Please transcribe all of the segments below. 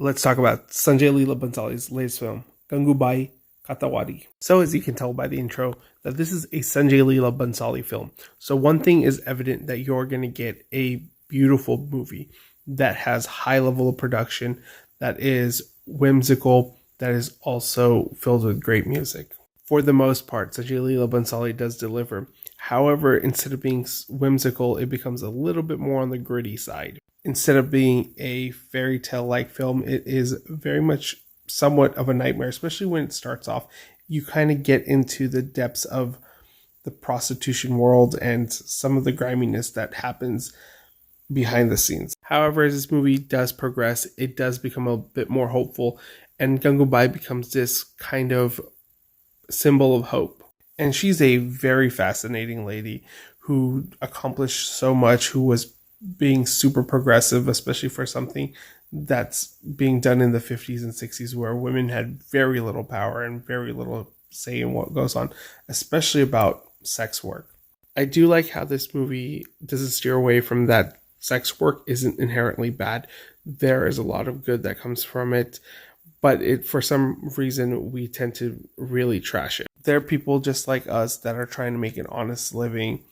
let's talk about Sanjay Leela Bansali's latest film, Gangubai Kathiawadi. So as you can tell by the intro, that this is a Sanjay Leela Bansali film. So one thing is evident, that you're going to get a beautiful movie that has high level of production, that is whimsical, that is also filled with great music. For the most part, Sanjay Leela Bansali does deliver. However, instead of being whimsical, it becomes a little bit more on the gritty side. Instead of being a fairy tale like film, it is very much somewhat of a nightmare, especially when it starts off. You kind of get into the depths of the prostitution world and some of the griminess that happens behind the scenes. However, as this movie does progress, it does become a bit more hopeful, and Gangubai becomes this kind of symbol of hope. And she's a very fascinating lady who accomplished so much, who was being super progressive, especially for something that's being done in the 50s and 60s, where women had very little power and very little say in what goes on, especially about sex work. I do like how this movie doesn't steer away from that sex work isn't inherently bad. There is a lot of good that comes from it, but for some reason, we tend to really trash it. There are people just like us that are trying to make an honest living,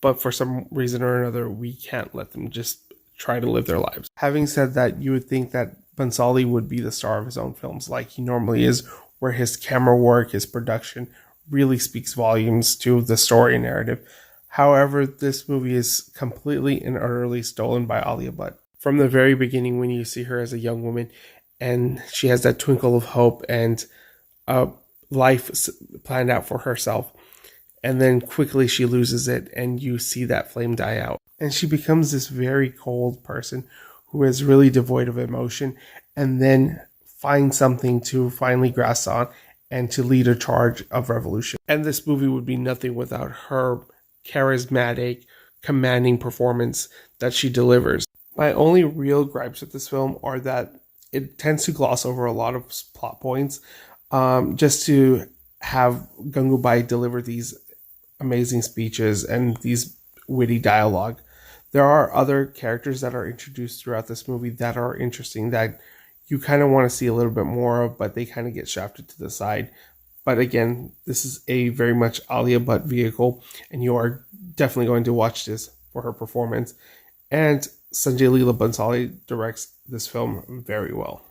but for some reason or another, we can't let them just try to live their lives. Having said that, you would think that Bansali would be the star of his own films, like he normally is, where his camera work, his production really speaks volumes to the story and narrative. However, this movie is completely and utterly stolen by Alia Bhatt. From the very beginning, when you see her as a young woman, and she has that twinkle of hope and life planned out for herself, and then quickly she loses it, and you see that flame die out. And she becomes this very cold person who is really devoid of emotion, and then finds something to finally grasp on and to lead a charge of revolution. And this movie would be nothing without her charismatic, commanding performance that she delivers. My only real gripes with this film are that it tends to gloss over a lot of plot points, just to have Gangubai deliver these amazing speeches and these witty dialogue. There are other characters that are introduced throughout this movie that are interesting, that you kind of want to see a little bit more of, but they kind of get shafted to the side. But again, this is a very much Alia Bhatt vehicle, and you are definitely going to watch this for her performance. And Sanjay Leela Bansali directs this film very well.